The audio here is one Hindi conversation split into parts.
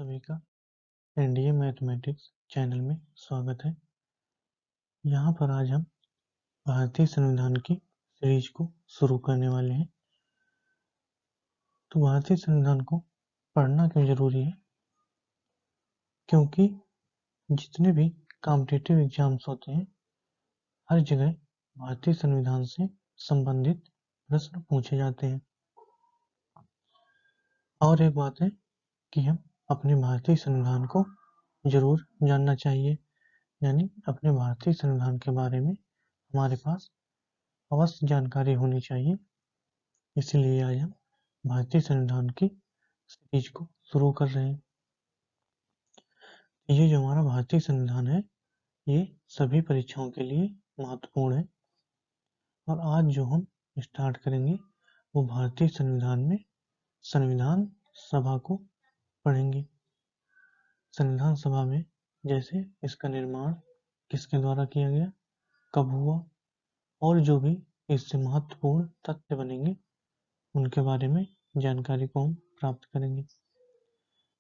सभी का एनडीए मैथमेटिक्स चैनल में स्वागत है। यहाँ पर आज हम भारतीय संविधान की सीरीज को शुरू करने वाले हैं। तो भारतीय संविधान को पढ़ना क्यों जरूरी है? क्योंकि जितने भी कॉम्पिटिटिव एग्जाम्स होते हैं हर जगह भारतीय संविधान से संबंधित प्रश्न पूछे जाते हैं। और एक बात है कि हम अपने भारतीय संविधान को जरूर जानना चाहिए, यानी अपने भारतीय संविधान के बारे में हमारे पास अवश्य जानकारी होनी चाहिए। इसलिए आज हम भारतीय संविधान की सीरीज को शुरू कर रहे हैं। ये जो हमारा भारतीय संविधान है ये सभी परीक्षाओं के लिए महत्वपूर्ण है। और आज जो हम स्टार्ट करेंगे वो भारतीय संविधान में संविधान सभा को पढ़ेंगे। संविधान सभा में जैसे इसका निर्माण किसके द्वारा किया गया, कब हुआ, और जो भी इससे महत्वपूर्ण तथ्य बनेंगे उनके बारे में जानकारी को हम प्राप्त करेंगे।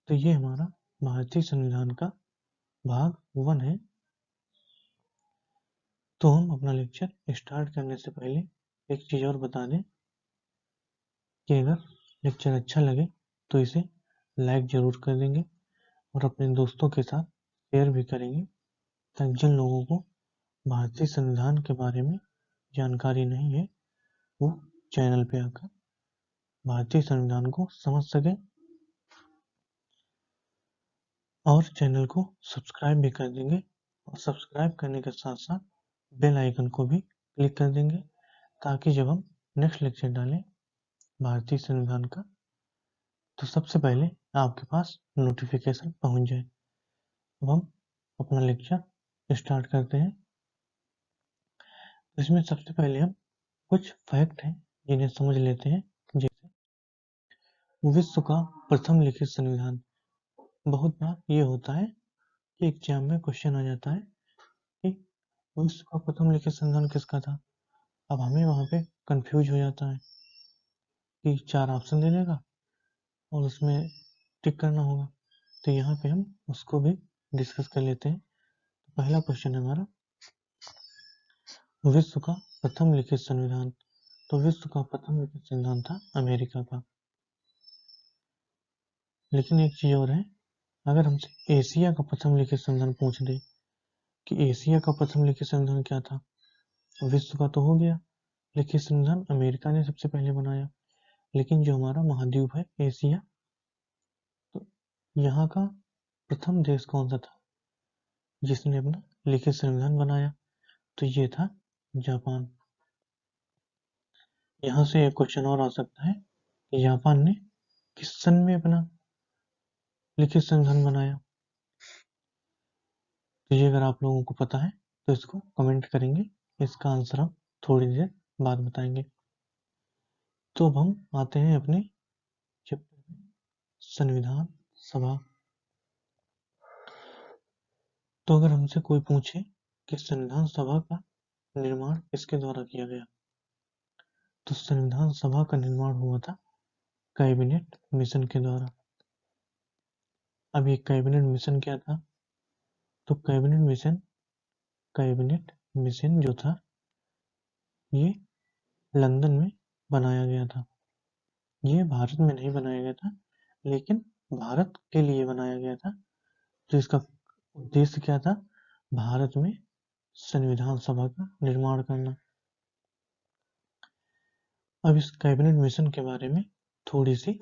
तो ये हमारा भारतीय संविधान का भाग 1 है। तो हम अपना लेक्चर स्टार्ट करने से पहले एक चीज और बता दें कि अगर लेक्चर अच्छा लगे तो इसे लाइक जरूर कर देंगे और अपने दोस्तों के साथ शेयर भी करेंगे, ताकि जिन लोगों को भारतीय संविधान के बारे में जानकारी नहीं है वो चैनल पे आकर भारतीय संविधान को समझ सके। और चैनल को सब्सक्राइब भी कर देंगे और सब्सक्राइब करने के साथ साथ बेल आइकन को भी क्लिक कर देंगे, ताकि जब हम नेक्स्ट लेक्चर डालें भारतीय संविधान का तो सबसे पहले आपके पास नोटिफिकेशन पहुंच जाए। अब हम अपना लेक्चर स्टार्ट करते हैं। इसमें सबसे पहले हम कुछ फैक्ट हैं जिन्हें समझ लेते हैं। जैसे विश्व का प्रथम लिखित संविधान। बहुत बार ये होता है कि एग्जाम में क्वेश्चन आ जाता है कि विश्व का प्रथम लिखित संविधान किसका था। अब हमें वहाँ पे कंफ्यूज हो जाता है कि 4 ऑप्शन दे देगा और उसमें टिक करना होगा। तो यहाँ पे हम उसको भी डिस्कस कर लेते हैं। तो पहला क्वेश्चन है हमारा, विश्व का प्रथम लिखित संविधान। तो विश्व का प्रथम लिखित संविधान था अमेरिका का। लेकिन एक चीज और है, अगर हमसे एशिया का प्रथम लिखित संविधान पूछ दे कि एशिया का प्रथम लिखित संविधान क्या था, विश्व का तो हो गया, लिखित संविधान अमेरिका ने सबसे पहले बनाया। लेकिन जो हमारा महाद्वीप है एशिया, तो यहाँ का प्रथम देश कौन सा था जिसने अपना लिखित संविधान बनाया? तो ये था जापान। यहाँ से एक क्वेश्चन और आ सकता है कि जापान ने किस सन में अपना लिखित संविधान बनाया? तो ये अगर आप लोगों को पता है तो इसको कमेंट करेंगे, इसका आंसर हम थोड़ी देर बाद बताएंगे। तो अब हम आते हैं अपने चैप्टर में, संविधान सभा। तो अगर हमसे कोई पूछे कि संविधान सभा का निर्माण किसके द्वारा किया गया, तो संविधान सभा का निर्माण हुआ था कैबिनेट मिशन के द्वारा। अब ये कैबिनेट मिशन क्या था? तो कैबिनेट मिशन जो था ये लंदन में बनाया गया था। ये भारत में नहीं बनाया गया था, लेकिन भारत के लिए बनाया गया था। तो इसका उद्देश्य क्या था? भारत में संविधान सभा का निर्माण करना। अब इस कैबिनेट मिशन के बारे में थोड़ी सी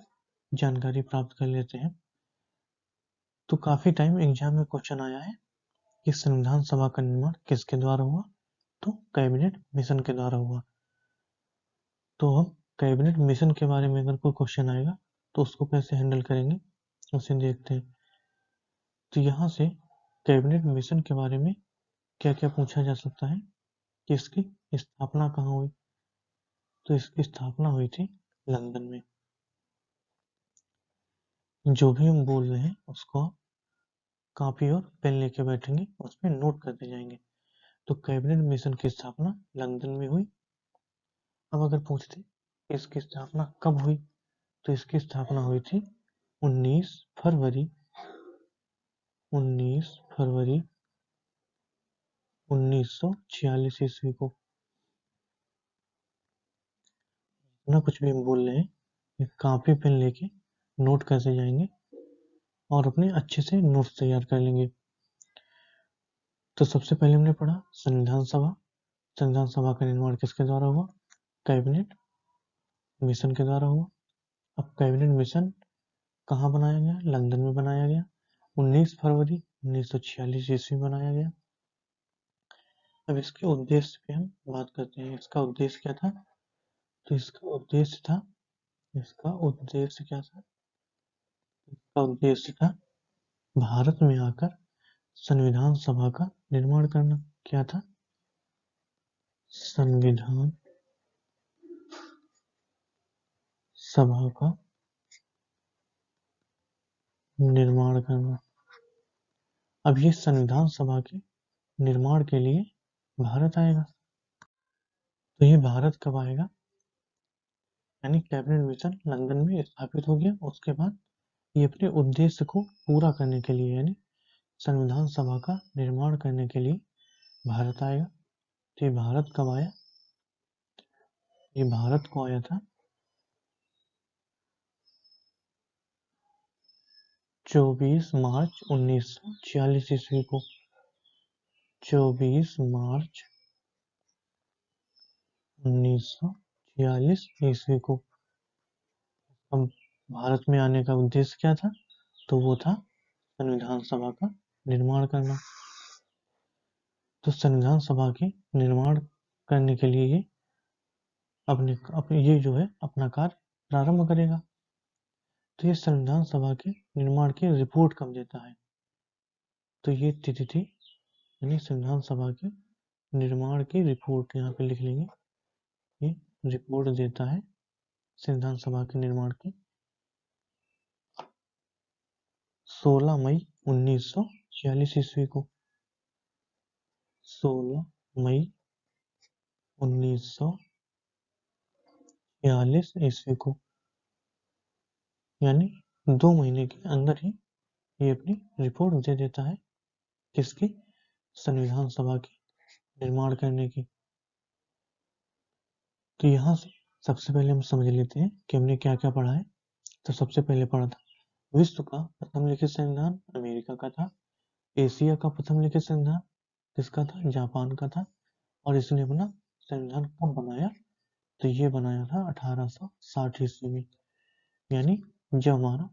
जानकारी प्राप्त कर लेते हैं। तो काफी टाइम एग्जाम में क्वेश्चन आया है कि संविधान सभा का निर्माण किसके द्वारा हुआ, तो कैबिनेट मिशन के द्वारा हुआ। तो हम कैबिनेट मिशन के बारे में अगर कोई क्वेश्चन आएगा तो उसको कैसे हैंडल करेंगे उसे देखते हैं। तो यहाँ से कैबिनेट मिशन के बारे में क्या क्या पूछा जा सकता है कि इसकी स्थापना कहाँ हुई। तो इसकी स्थापना हुई थी लंदन में। जो भी हम बोल रहे हैं उसको कॉपी और पेन लेके बैठेंगे, उसमें नोट करते जाएंगे। तो कैबिनेट मिशन की स्थापना लंदन में हुई। अब अगर पूछते इसकी स्थापना कब हुई, तो इसकी स्थापना हुई थी 19 फरवरी 19 फरवरी 1946 ईस्वी को। ना कुछ भी हम बोल रहे हैं, एक कापी पेन लेके नोट करते जाएंगे और अपने अच्छे से नोट्स तैयार कर लेंगे। तो सबसे पहले हमने पढ़ा संविधान सभा। संविधान सभा का निर्माण किसके द्वारा हुआ? कैबिनेट मिशन के द्वारा हुआ। अब कैबिनेट मिशन कहाँ बनाया गया? लंदन में बनाया गया। 19 फरवरी 1946 ईस्वी में बनाया गया। अब इसके उद्देश्य पे हम बात करते हैं। इसका उद्देश्य क्या था? तो इसका उद्देश्य क्या था? इसका उद्देश्य था भारत में आकर संविधान सभा का निर्माण करना। क्या था? संविधान सभा का निर्माण करना। अब ये संविधान सभा के निर्माण के लिए भारत आएगा। तो ये भारत कब आएगा? यानी कैबिनेट मिशन लंदन में स्थापित हो गया, उसके बाद ये अपने उद्देश्य को पूरा करने के लिए यानी संविधान सभा का निर्माण करने के लिए भारत आएगा। तो ये भारत कब आया? ये भारत को आया था 24 मार्च 1946 ईस्वी को। 24 मार्च 1946 ईस्वी को। अब भारत में आने का उद्देश्य क्या था? तो वो था संविधान सभा का निर्माण करना। तो संविधान सभा के निर्माण करने के लिए ये अपने ये जो है अपना कार्य प्रारंभ करेगा। तो ये संविधान सभा के निर्माण की रिपोर्ट कब देता है? तो ये तिथि थी, यानी संविधान सभा के निर्माण की रिपोर्ट यहाँ पे लिख लेंगे। ये रिपोर्ट देता है संविधान सभा के निर्माण की 16 मई 1946 ईस्वी को। 16 मई 1946 ईस्वी को, यानी 2 महीने के अंदर ही ये अपनी रिपोर्ट दे देता है। किसकी? संविधान सभा की निर्माण करने की। तो यहाँ से सबसे पहले हम समझ लेते हैं कि हमने क्या क्या पढ़ा है। तो सबसे पहले पढ़ा था विश्व का प्रथम लिखित संविधान अमेरिका का था। एशिया का प्रथम लिखित संविधान किसका था? जापान का था। और इसने अपना संविधान कब बनाया? तो ये बनाया था 1860 ईस्वी में, यानी जब हमारा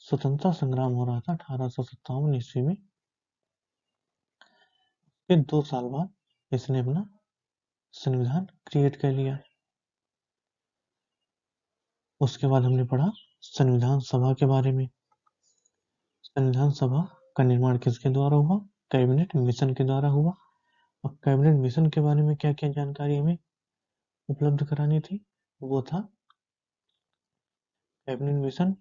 स्वतंत्रता संग्राम हो रहा था 1857 ईस्वी में। फिर 2 साल बाद इसने अपना संविधान क्रिएट कर लिया। उसके बाद हमने पढ़ा संविधान सभा के बारे में। संविधान सभा का निर्माण किसके द्वारा हुआ? कैबिनेट मिशन के द्वारा हुआ। अब कैबिनेट मिशन के बारे में क्या क्या जानकारी हमें उपलब्ध करानी थी? वो था कैबिनेट मिशन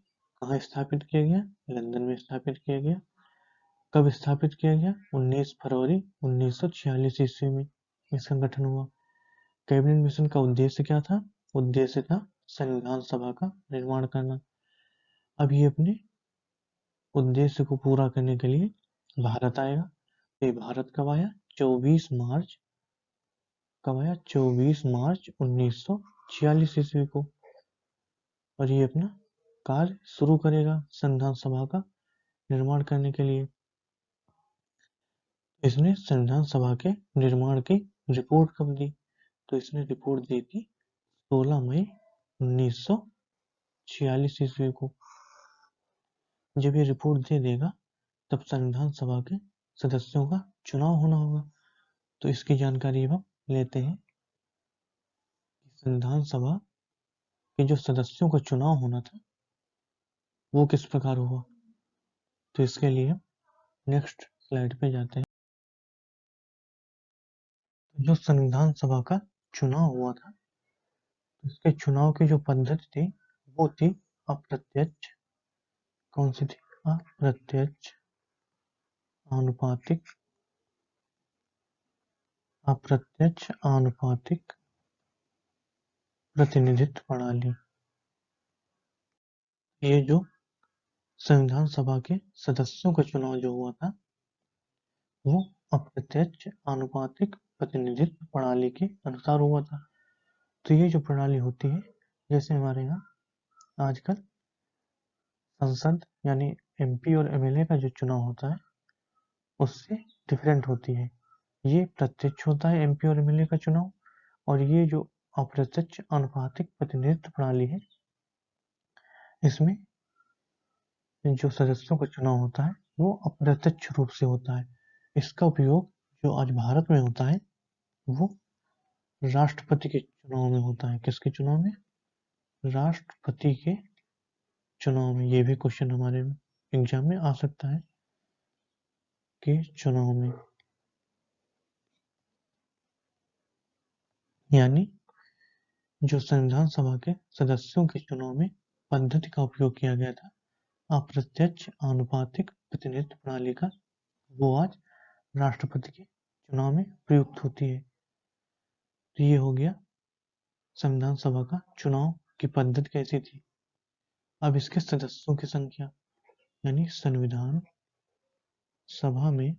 कहाँ स्थापित किया गया? लंदन में स्थापित किया गया। कब स्थापित किया गया? 19 फरवरी 1946 ईस्वी में इसका गठन हुआ। कैबिनेट मिशन का उद्देश्य क्या था? उद्देश्य था संविधान सभा का निर्माण करना। अब ये अपने उद्देश्य को पूरा करने के लिए भारत आएगा। ये भारत कब आया? 24 मार्च कब आया? 24 मार्च 1946 ईस्वी को। और ये अपना कार्य शुरू करेगा संविधान सभा का निर्माण करने के लिए। इसने संविधान सभा के निर्माण की रिपोर्ट कब दी? तो इसने रिपोर्ट दी थी 16 मई 1946 ईस्वी को। जब ये रिपोर्ट दे देगा तब संविधान सभा के सदस्यों का चुनाव होना होगा। तो इसकी जानकारी हम लेते हैं। संविधान सभा के जो सदस्यों का चुनाव होना था वो किस प्रकार हुआ? तो इसके लिए नेक्स्ट स्लाइड पे जाते हैं। जो संविधान सभा का चुनाव हुआ था, इसके चुनाव की जो पद्धति थी वो थी अप्रत्यक्ष। कौन सी थी? अप्रत्यक्ष आनुपातिक। अप्रत्यक्ष आनुपातिक प्रतिनिधित्व प्रणाली। ये जो संविधान सभा के सदस्यों का चुनाव जो हुआ था वो अप्रत्यक्ष आनुपातिक प्रतिनिधित्व प्रणाली के अनुसार हुआ था। तो ये जो प्रणाली होती है, जैसे हमारे यहाँ आजकल संसद यानी एमपी और एमएलए का जो चुनाव होता है उससे डिफरेंट होती है। ये प्रत्यक्ष होता है एमपी और एमएलए का चुनाव, और ये जो अप्रत्यक्ष आनुपातिक प्रतिनिधित्व प्रणाली है इसमें जो सदस्यों का चुनाव होता है वो अप्रत्यक्ष रूप से होता है। इसका उपयोग जो आज भारत में होता है वो राष्ट्रपति के चुनाव में होता है। किसके चुनाव में? राष्ट्रपति के चुनाव में। ये भी क्वेश्चन हमारे एग्जाम में आ सकता है कि चुनाव में, यानी जो संविधान सभा के सदस्यों के चुनाव में पद्धति का उपयोग किया गया था अप्रत्यक्ष आनुपातिक प्रतिनिधित्व प्रणाली का, वो आज राष्ट्रपति के चुनाव में प्रयुक्त होती है। तो ये हो गया संविधान सभा का चुनाव की पद्धति कैसी थी। अब इसके सदस्यों की संख्या, यानी संविधान सभा में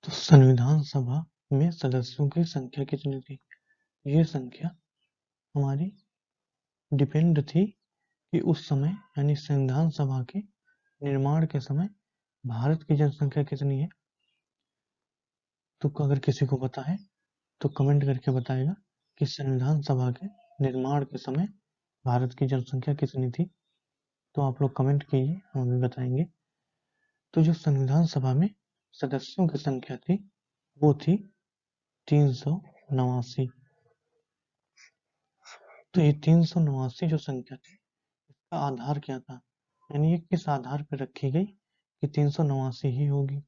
तो संविधान सभा में सदस्यों की संख्या कितनी थी? ये संख्या हमारी डिपेंड थी कि उस समय यानी संविधान सभा के निर्माण के समय भारत की जनसंख्या कितनी है। तो अगर किसी को पता है तो कमेंट करके बताएगा कि संविधान सभा के निर्माण के समय भारत की जनसंख्या कितनी थी। तो आप लोग कमेंट कीजिए, हम भी बताएंगे। तो जो संविधान सभा में सदस्यों की संख्या थी वो थी 389। तो ये 389 जो संख्या थी इसका आधार क्या था, यानी ये किस आधार पर रखी गई कि 389 ही होगी।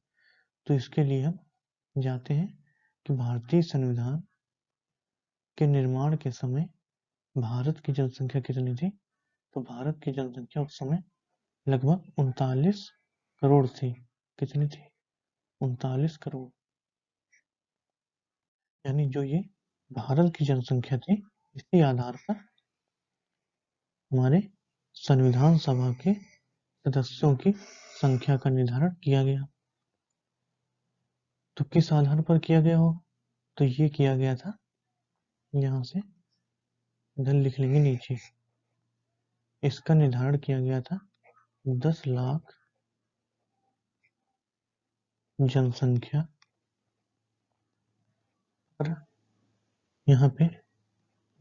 तो इसके लिए हम जाते हैं कि भारतीय संविधान के निर्माण के समय भारत की जनसंख्या कितनी थी। तो भारत की जनसंख्या उस समय लगभग 39 करोड़ थी। कितनी थी? 39 करोड़। यानी जो ये भारत की जनसंख्या थी इसी आधार पर हमारे संविधान सभा के सदस्यों की संख्या का निर्धारण किया गया। तो किस आधार पर किया गया होगा? तो ये किया गया था, यहाँ से इधर लिख लेंगे नीचे, इसका निर्धारण किया गया था 10 लाख जनसंख्या पर। यहाँ पे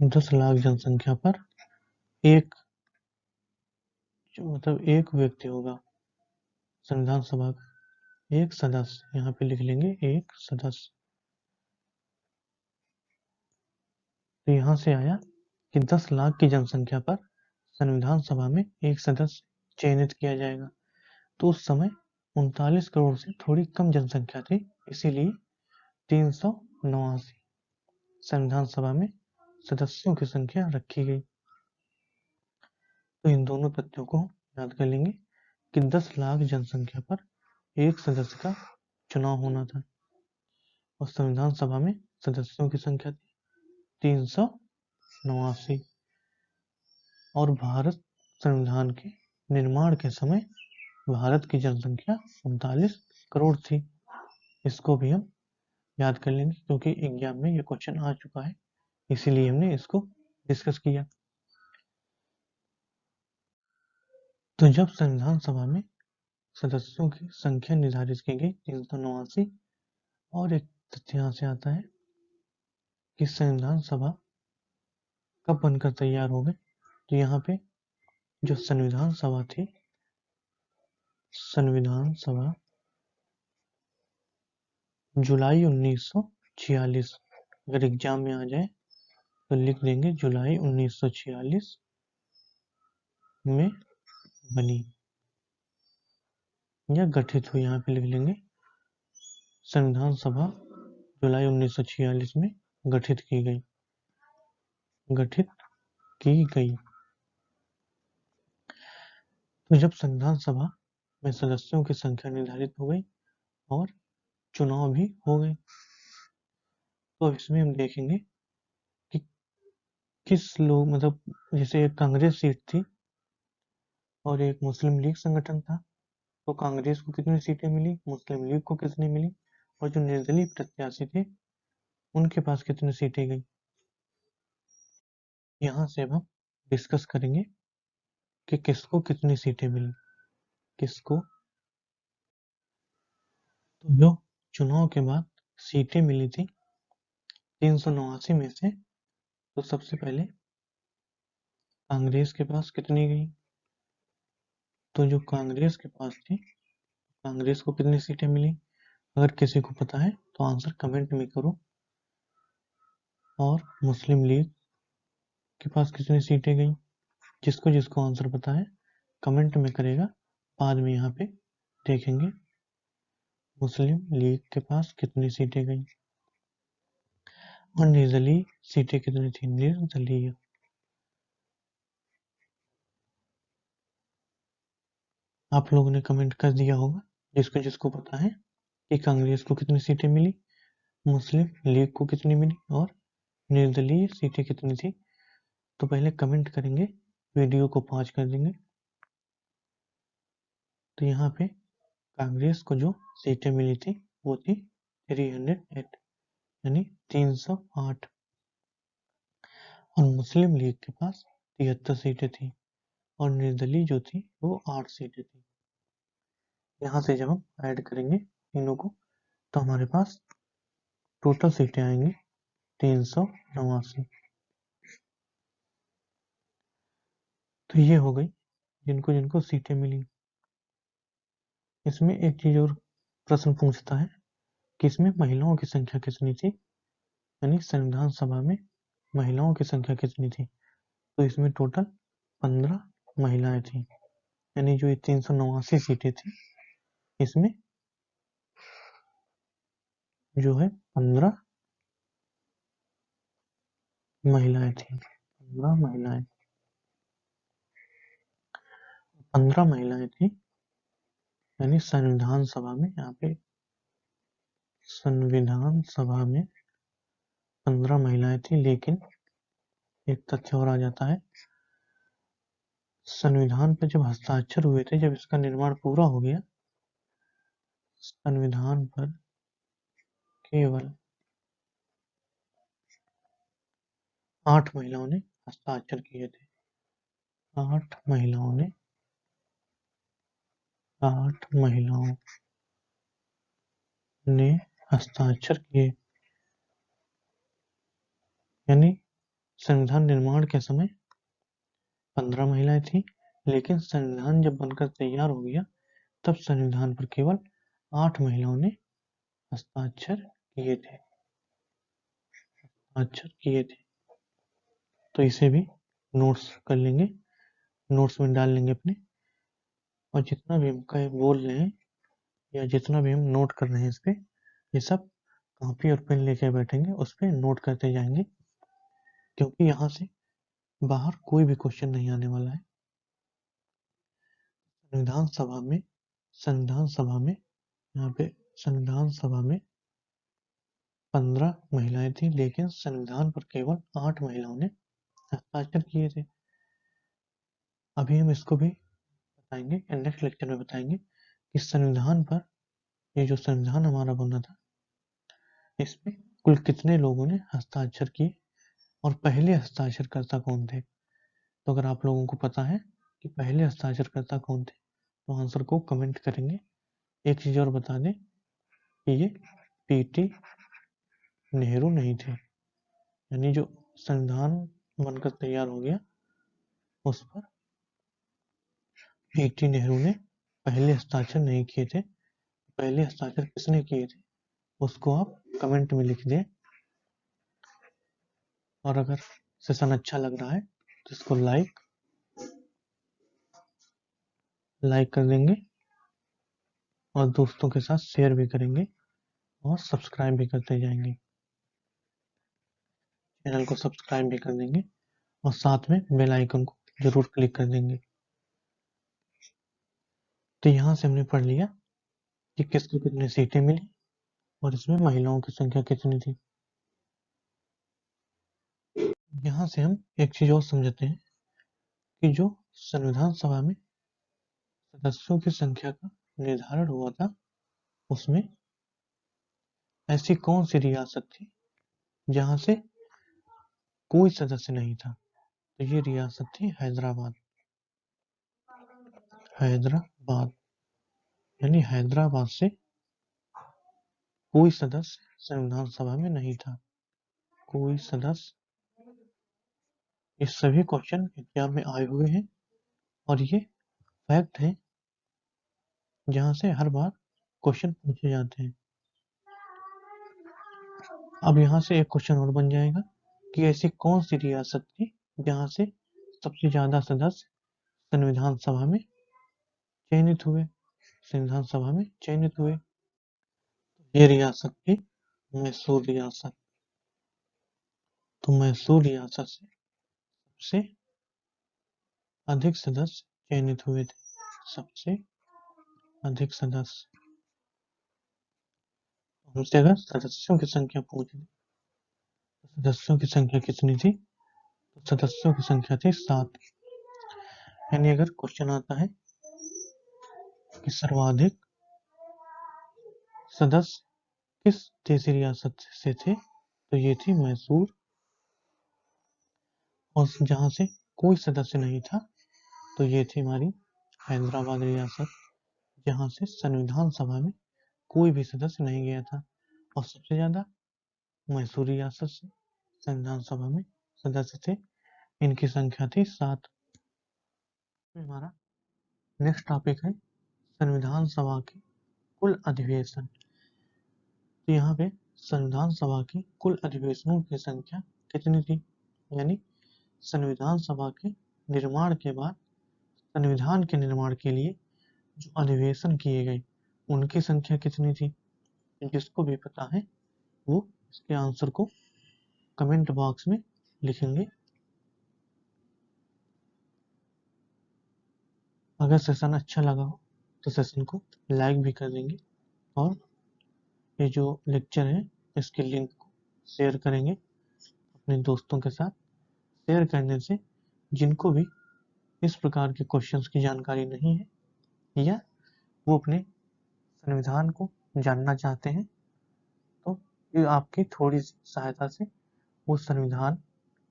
10 लाख जनसंख्या पर एक मतलब एक व्यक्ति होगा संविधान सभा का, एक सदस्य। यहाँ पे लिख लेंगे एक सदस्य। तो यहाँ से आया कि 10 लाख की जनसंख्या पर संविधान सभा में एक सदस्य चयनित किया जाएगा। तो उस समय 39 करोड़ से थोड़ी कम जनसंख्या थी, इसीलिए 389 संविधान सभा में सदस्यों की संख्या रखी गई। तो इन दोनों तथ्यों को याद कर लेंगे कि 10 लाख जनसंख्या पर एक सदस्य का चुनाव होना था और संविधान सभा में सदस्यों की संख्या थी 389। और भारत संविधान के निर्माण के समय भारत की जनसंख्या 39 करोड़ थी। इसको भी हम याद कर लेंगे क्योंकि एग्जाम में ये क्वेश्चन आ चुका है, इसीलिए हमने इसको डिस्कस किया। तो जब संविधान सभा में सदस्यों की संख्या निर्धारित की गई 389, और एक तथ्य यहाँ से आता है कि संविधान सभा कब बनकर तैयार हो गई। तो यहाँ पे जो संविधान सभा थी, संविधान सभा जुलाई 1946, अगर एग्जाम में आ जाए तो लिख देंगे जुलाई 1946 में बनी या गठित हुई। यहाँ पे लिख लेंगे संविधान सभा जुलाई 1946 में गठित की गई। गठित की गई। तो जब संविधान सभा में सदस्यों की संख्या निर्धारित हो गई और चुनाव भी हो गए, तो इसमें हम देखेंगे कि किस लोग मतलब जैसे एक कांग्रेस सीट थी और एक मुस्लिम लीग संगठन था, तो कांग्रेस को कितनी सीटें मिली, मुस्लिम लीग को कितनी मिली, और जो निर्दलीय प्रत्याशी थे उनके पास कितनी सीटें गई। यहाँ से अब हम डिस्कस करेंगे कि किसको कितनी सीटें मिली, किसको। तो जो चुनाव के बाद सीटें मिली थी 389 में से, तो सबसे पहले कांग्रेस के पास कितनी गई, तो जो कांग्रेस के पास थी, कांग्रेस को कितनी सीटें मिली, अगर किसी को पता है तो आंसर कमेंट में करो। और मुस्लिम लीग के पास कितनी सीटें गई, जिसको जिसको आंसर पता है कमेंट में करेगा, बाद में यहाँ पे देखेंगे मुस्लिम लीग के पास कितनी सीटें गई। और निर्दलीय सीटें कितनी थी, निर्दलीय, आप लोगों ने कमेंट कर दिया होगा जिसको जिसको पता है कि कांग्रेस को कितनी सीटें मिली, मुस्लिम लीग को कितनी मिली और निर्दलीय सीटें कितनी थी। तो पहले कमेंट करेंगे, वीडियो को पॉज कर देंगे। तो यहाँ पे कांग्रेस को जो सीटें मिली थी वो थी 308, यानी 308, और मुस्लिम लीग के पास 73 सीटें थी और निर्दलीय जो थी वो 8 सीटें थी। यहाँ से जब हम ऐड करेंगे तीनों को तो हमारे पास टोटल सीटें आएंगी 389। तो ये हो गई जिनको जिनको सीटें मिली। इसमें एक चीज और प्रश्न पूछता है कि इसमें महिलाओं की संख्या कितनी थी, यानी संविधान सभा में महिलाओं की संख्या कितनी थी। तो इसमें टोटल 15 महिलाएं थी, यानी जो ये 389 सीटें थी इसमें जो है 15 महिलाएं थी, 15 महिलाएं, 15 महिलाएं थी, यानी संविधान सभा में, यहाँ पे संविधान सभा में 15 महिलाएं थी। लेकिन एक तथ्य और आ जाता है, संविधान पर जब हस्ताक्षर हुए थे, जब इसका निर्माण पूरा हो गया, संविधान पर केवल 8 महिलाओं ने हस्ताक्षर किए थे, 8 महिलाओं ने, 8 महिलाओं ने हस्ताक्षर किए, यानी संविधान निर्माण के समय 15 महिलाएं थी, लेकिन संविधान जब बनकर तैयार हो गया तब संविधान पर केवल 8 महिलाओं ने हस्ताक्षर किए थे, हस्ताक्षर किए थे। तो इसे भी नोट्स कर लेंगे, नोट्स में डाल लेंगे अपने, और जितना भी हम बोल रहे हैं या जितना भी हम नोट कर रहे हैं इस पे, ये सब कॉपी और पेन लेके बैठेंगे, उस पर नोट करते जाएंगे, क्योंकि यहाँ से बाहर कोई भी क्वेश्चन नहीं आने वाला है। संविधान सभा में, संविधान सभा में, यहाँ पे संविधान सभा में 15 महिलाएं थी, लेकिन संविधान पर केवल 8 महिलाओं ने हस्ताक्षर किए थे। अभी हम इसको भी बताएंगे, नेक्स्ट लेक्चर में बताएंगे कि संविधान पर, ये जो संविधान हमारा बना था, इसमें कुल कितने लोगों ने हस्ताक्षर किए और पहले हस्ताक्षरकर्ता कौन थे। तो अगर आप लोगों को पता है कि पहले हस्ताक्षरकर्ता कौन थे तो आंसर को कमेंट करेंगे। एक चीज और बता दें कि ये पीटी नेहरू नहीं थे, यानी जो संविधान बनकर तैयार हो गया उस पर पीटी नेहरू ने पहले हस्ताक्षर नहीं किए थे। पहले हस्ताक्षर किसने किए थे उसको आप कमेंट में लिख दें। और अगर सेशन अच्छा लग रहा है तो इसको लाइक कर देंगे और दोस्तों के साथ शेयर भी करेंगे और सब्सक्राइब भी करते जाएंगे, चैनल को सब्सक्राइब भी कर देंगे और साथ में बेल आइकन को जरूर क्लिक कर देंगे। तो यहाँ से हमने पढ़ लिया कि किसको कितनी सीटें मिली और इसमें महिलाओं की संख्या कितनी थी। यहाँ से हम एक चीज और समझते हैं कि जो संविधान सभा में सदस्यों की संख्या का निर्धारण हुआ था, उसमें ऐसी कौन सी रियासत थी जहां से कोई सदस्य नहीं था। तो ये रियासत थी हैदराबाद। हैदराबाद यानी हैदराबाद से कोई सदस्य संविधान सभा में नहीं था। कोई सदस्य, ये सभी क्वेश्चन एग्जाम में आए हुए हैं और ये फैक्ट है जहां से हर बार क्वेश्चन पूछे जाते हैं। अब यहाँ से एक क्वेश्चन और बन जाएगा कि ऐसी कौन सी रियासत थी जहां से सबसे ज्यादा सदस्य संविधान सभा में चयनित हुए। संविधान सभा में चयनित हुए, ये रियासत थी मैसूर रियासत। तो मैसूर रियासत से सबसे अधिक सदस्य चयनित हुए थे। सबसे अधिक सदस्य, हमसे अगर सदस्यों की संख्या पूछ ली तो सदस्यों की संख्या कितनी थी। तो सदस्यों की संख्या थी 7। यानी अगर क्वेश्चन आता है कि सर्वाधिक सदस्य किस देशी रियासत से थे, तो ये थी मैसूर। और जहां से कोई सदस्य नहीं था, तो ये थी हमारी हैदराबाद रियासत, जहां से संविधान सभा में कोई भी सदस्य नहीं गया था। और सबसे ज्यादा मैसूर रियासत से संविधान सभा में सदस्य थे, इनकी संख्या थी 7। हमारा नेक्स्ट टॉपिक है संविधान सभा के कुल अधिवेशन। तो यहाँ पे संविधान सभा की कुल अधिवेशनों की संख्या कितनी थी, यानी संविधान सभा के निर्माण के बाद संविधान के निर्माण के लिए जो अधिवेशन किए गए उनकी संख्या कितनी थी। जिसको भी पता है वो इसके आंसर को कमेंट बॉक्स में लिखेंगे। अगर सेशन अच्छा लगा हो तो सेशन को लाइक भी कर देंगे और ये जो लेक्चर है इसके लिंक को शेयर करेंगे अपने दोस्तों के साथ। शेयर करने से जिनको भी इस प्रकार के क्वेश्चंस की जानकारी नहीं है या वो अपने संविधान को जानना चाहते हैं, तो ये आपकी थोड़ी सी सहायता से वो संविधान,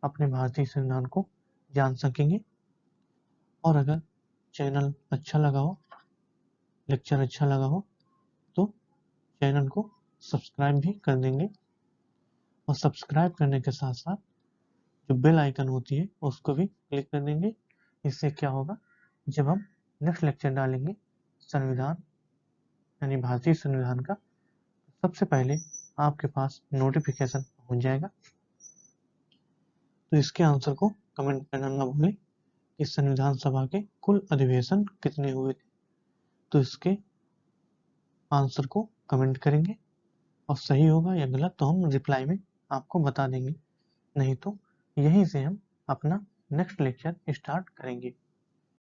अपने भारतीय संविधान को जान सकेंगे। और अगर चैनल अच्छा लगा हो, लेक्चर अच्छा लगा हो, तो चैनल को सब्सक्राइब भी कर देंगे। और सब्सक्राइब करने के साथ साथ जो बेल आइकन होती है उसको भी क्लिक कर देंगे। इससे क्या होगा, जब हम नेक्स्ट लेक्चर डालेंगे संविधान यानी भारतीय संविधान का, सबसे पहले आपके पास नोटिफिकेशन पहुंच जाएगा। तो इसके आंसर को कमेंट करना ना भूलें कि संविधान सभा के कुल अधिवेशन कितने हुए थे। तो इसके आंसर को कमेंट करेंगे और सही होगा या गलत तो हम रिप्लाई में आपको बता देंगे, नहीं तो यहीं से हम अपना नेक्स्ट लेक्चर स्टार्ट करेंगे।